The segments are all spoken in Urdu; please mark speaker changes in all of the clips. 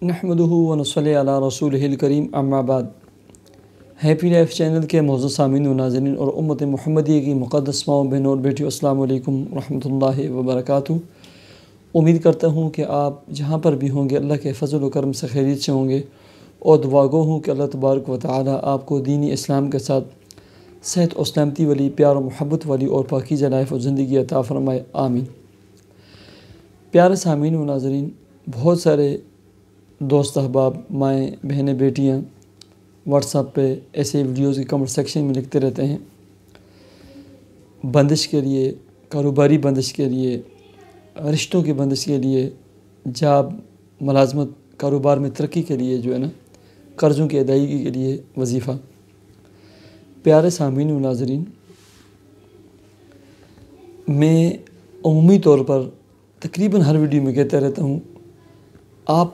Speaker 1: نحمدہ و نصلی علی رسولہ الکریم اما بعد۔ ہیپی لائف چینل کے معزز سامعین و ناظرین اور امت محمدیہ کی مقدس ماؤں بہنوں اور بیٹیوں، السلام علیکم ورحمۃ اللہ وبرکاتہ۔ امید کرتا ہوں کہ آپ جہاں پر بھی ہوں گے اللہ کے فضل و کرم سے خیریت سے ہوں گے، اور دعا گو ہوں کہ اللہ تبارک و تعالی آپ کو دینی اسلام کے ساتھ صحت و سلامتی والی، پیار و محبت والی اور پاکیزہ لائف و زندگی عطا فرمائے، آمین۔ پیارے سامعین و ناظرین، بہت سارے دوست احباب، مائیں، بہنیں، بیٹیاں واٹس ایپ پہ ایسے ویڈیوز کے کمنٹ سیکشن میں لکھتے رہتے ہیں، بندش کے لیے، کاروباری بندش کے لیے، رشتوں کی بندش کے لیے، جاب، ملازمت، کاروبار میں ترقی کے لیے قرضوں کی ادائیگی کے لیے وظیفہ۔ پیارے سامعین و ناظرین، میں عمومی طور پر تقریباً ہر ویڈیو میں کہتا رہتا ہوں، آپ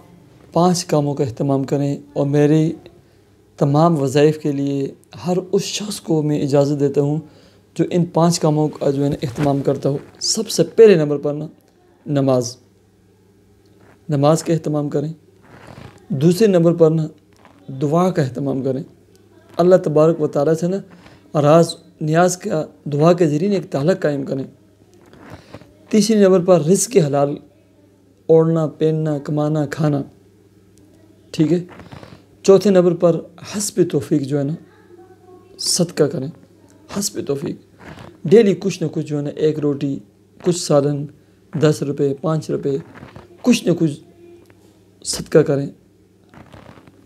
Speaker 1: 5 کاموں کا اہتمام کریں، اور میرے تمام وظائف کے لیے ہر اس شخص کو میں اجازت دیتا ہوں جو ان 5 کاموں کا اہتمام کرتا ہو۔ سب سے پہلے نمبر پر نماز کا اہتمام کریں۔ دوسرے نمبر پر دعا کا اہتمام کریں۔ اللہ تبارک و تعالیٰ سے راز نیاز کا دعا کے ذریعے ایک تعلق قائم کریں۔ تیسرے نمبر پر رزق حلال، اوڑھنا، پہننا، کمانا، کھانا، ٹھیک ہے۔ چوتھے نمبر پر حسب توفیق صدقہ کریں۔ حسب توفیق ڈیلی کچھ نہ کچھ ایک روٹی، کچھ سالن، 10 روپے، 5 روپے، کچھ نہ کچھ صدقہ کریں۔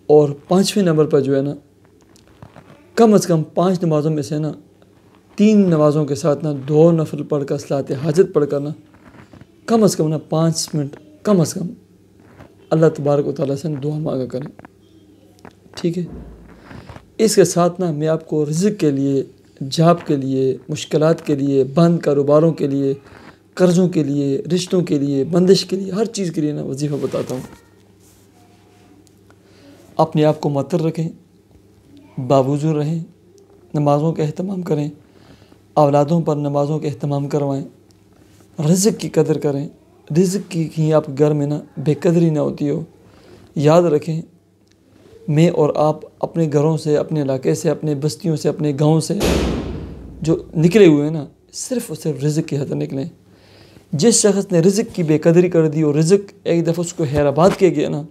Speaker 1: اور 5ویں نمبر پر کم از کم 5 نمازوں میں سے 3 نمازوں کے ساتھ 2 نفل پڑھ کر صلاۃ حاجت پڑھ کر کم از کم 5 منٹ کم از کم اللہ تبارک و تعالیٰ سے دعا مانگا کریں، ٹھیک ہے۔ اس کے ساتھ میں آپ کو رزق کے لیے، جاب کے لیے، مشکلات کے لیے، بند کاروباروں کے لیے، قرضوں کے لیے، رشتوں کے لیے، بندش کے لیے، ہر چیز کے لیے وظیفہ بتاتا ہوں۔ اپنے آپ کو معطر رکھیں، باوضو رہیں، نمازوں کا اہتمام کریں، اولادوں پر نمازوں کا اہتمام کروائیں، رزق کی قدر کریں۔ رزق کی آپ گھر میں بے قدری نہ ہوتی ہو۔ یاد رکھیں، میں اور آپ اپنے گھروں سے، اپنے علاقے سے، اپنے بستیوں سے، اپنے گاؤں سے جو نکلے ہوئے ہیں صرف اور صرف رزق کی خاطر نکلیں۔ جس شخص نے رزق کی بے قدری کر دی اور رزق ایک دفعہ اس کو حیرآباد کیا گیا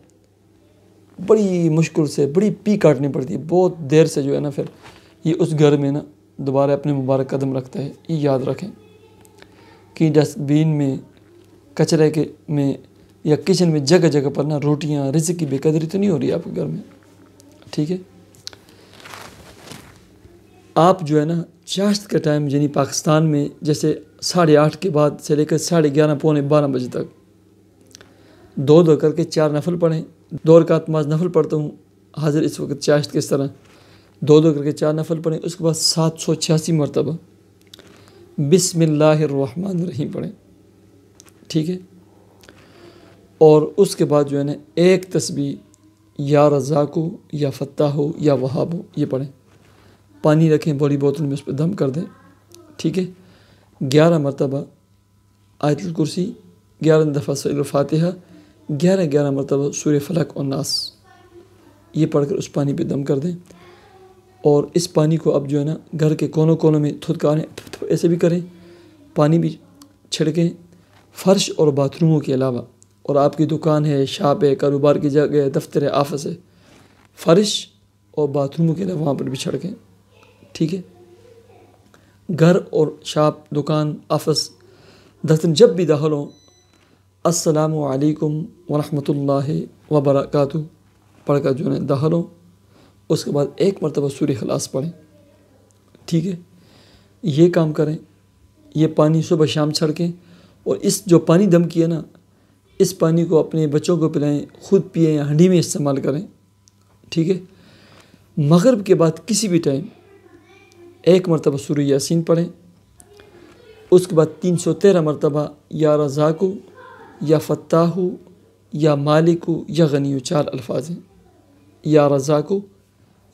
Speaker 1: بڑی مشکل سے، بڑی پی کاٹنی پڑتی ہے، بہت دیر سے پھر یہ اس گھر میں دوبارہ اپنے مبارک قدم رکھتا ہے۔ یہ یاد رکھیں کہ ڈسٹ بین میں، کچرے کے میں یا کچن میں جگہ جگہ پر روٹیاں، رزق کی بے قدری تو نہیں ہو رہی آپ کے گھر میں، ٹھیک ہے۔ آپ چاشت کا ٹائم پاکستان میں جیسے 8:30 کے بعد سے لے کر 11:30 پونے 12 بجے تک 2 کر کے 4 نفل پڑھیں۔ 2 رکعت نماز نفل پڑھتا ہوں حاضر اس وقت چاشت کس طرح 2 کر کے 4 نفل پڑھیں۔ اس کے بعد 786 مرتبہ بسم اللہ الرحمن الرحیم پڑھیں، ٹھیک ہے۔ اور اس کے بعد ایک تسبیح یا رزاق یا فتاح یا وہاب یہ پڑھیں۔ پانی رکھیں بڑی بوتل میں، اس پہ دم کر دیں، ٹھیک ہے۔ 11 مرتبہ آیت الکرسی، 11 دفعہ سورۃ الفاتحہ، 11 مرتبہ سورہ فلق اور ناس، یہ پڑھ کر اس پانی پہ دم کر دیں۔ اور اس پانی کو اب گھر کے کونوں کونوں میں تھودکاریں، ایسے بھی کریں، پانی بھی چھڑکیں، فرش اور باتھ روموں کے علاوہ۔ اور آپ کی دکان ہے، شاپ ہے، کاروبار کی جگہ ہے، دفتر ہے، آفس ہے، فرش اور باتھ روموں کے علاوہ وہاں پر بھی چھڑکیں، ٹھیک ہے۔ گھر اور شاپ، دکان، آفس، دفتر جب بھی داخل ہوں، السلام علیکم ورحمۃ اللہ وبرکاتہ پڑھ کر داخل ہوں۔ اس کے بعد 1 مرتبہ سورہ اخلاص پڑھیں، ٹھیک ہے۔ یہ کام کریں، یہ پانی صبح شام چھڑکیں۔ اور اس جو پانی دم کیا اس پانی کو اپنے بچوں کو پلائیں، خود پئیں یا ہنڈی میں استعمال کریں، ٹھیک ہے۔ مغرب کے بعد کسی بھی ٹائم 1 مرتبہ سورہ یاسین پڑھیں۔ اس کے بعد 313 مرتبہ یا رزاق یا فتاح یا مالک یا غنی، 4 الفاظ ہیں، یا رزاق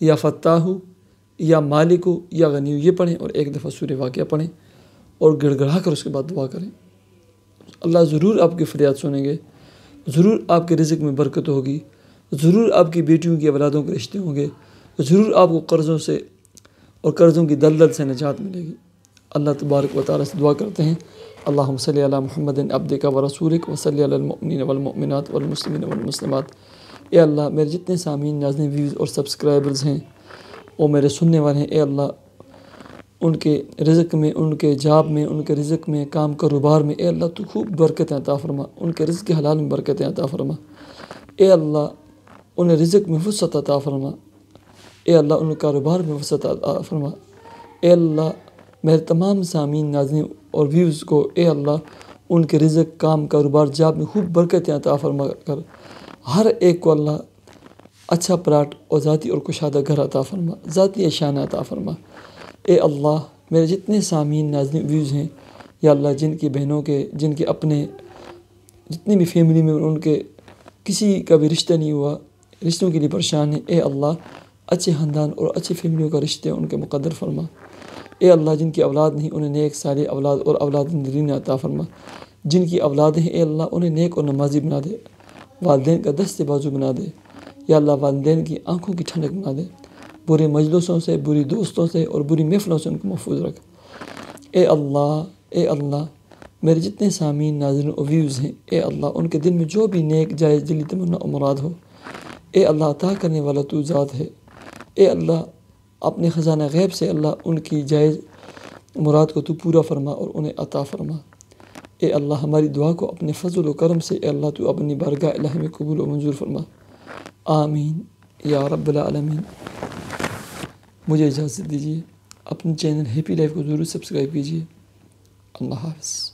Speaker 1: یا فتاح یا مالک یا غنی، یہ پڑھیں۔ اور 1 دفعہ سورہ واقعہ پڑھیں اور گڑ گڑا کر اس کے بعد دعا کریں۔ اللہ ضرور آپ کی فریاد سنیں گے، ضرور آپ کے رزق میں برکت ہوگی، ضرور آپ کی بیٹیوں کی اولادوں کے رشتے ہوں گے، ضرور آپ کو قرضوں سے اور قرضوں کی دلدل سے نجات ملے گی۔ اللہ تبارک و تعالیٰ سے دعا کرتے ہیں، اللہم صلی علی محمد عبدک و رسولک و صلی علی المؤمنین والمؤمنات والمسلمین والمسلمات۔ اے اللہ، میرے جتنے سامعین، ناظرین، ویوز اور سبسکرائبرز ہیں، وہ میرے سننے والے ہیں، اے اللہ ان کے رزق میں، ان کے جاب میں، ان کے رزق میں، کام کاروبار میں، اے اللہ تو خوب برکتیں عطا فرما، ان کے رزق حلال میں برکتیں عطا فرما۔ اے اللہ انہیں رزق میں وسعت عطا فرما، اے اللہ ان کاروبار میں وسعت عطا فرما۔ اے اللہ میرے تمام سامعین، ناظرین اور ویوز کو اے اللہ ان کے رزق، کام کاروبار، جاب میں خوب برکتیں عطا فرما کر ہر ایک کو اللہ اچھا پلاٹ اور ذاتی اور کشادہ گھر عطا فرما، ذاتی اشیاء عطا فرما۔ اے اللہ میرے جتنے سامعین، ناظرین، ویوز ہیں یا اللہ جن کی بہنوں کے، جن کے اپنے جتنی بھی فیملی میں ان کے کسی کا بھی رشتہ نہیں ہوا، رشتوں کے لیے پریشان ہیں، اے اللہ اچھے خاندان اور اچھی فیملیوں کا رشتے ان کے مقدر فرما۔ اے اللہ جن کی اولاد نہیں انہیں نیک صالح اولاد اور اولاد نذرین عطا فرما، جن کی اولاد ہیں اے اللہ انہیں نیک اور نمازی بنا دے، والدین کا دست بازو بنا دے، یا اللہ والدین کی آنکھوں کی ٹھنڈک بنا دے، برے مجلسوں سے، بری دوستوں سے اور بری محفلوں سے ان کو محفوظ رکھ۔ اے اللہ میرے جتنے سامعین، ناظرین اور ویوز ہیں، اے اللہ ان کے دل میں جو بھی نیک جائز دلی تمنا و مراد ہو، اے اللہ عطا کرنے والا تو ذات ہے، اے اللہ اپنے خزانہ غیب سے اللہ ان کی جائز مراد کو تو پورا فرما اور انہیں عطا فرما۔ اے اللہ ہماری دعا کو اپنے فضل و کرم سے اے اللہ تو اپنی بارگاہ الہی میں قبول و منظور فرما، آمین یا رب العالمین۔ مجھے اجازت دیجیے، اپنے چینل ہیپی لائف کو ضرور سبسکرائب کیجیے۔ اللہ حافظ۔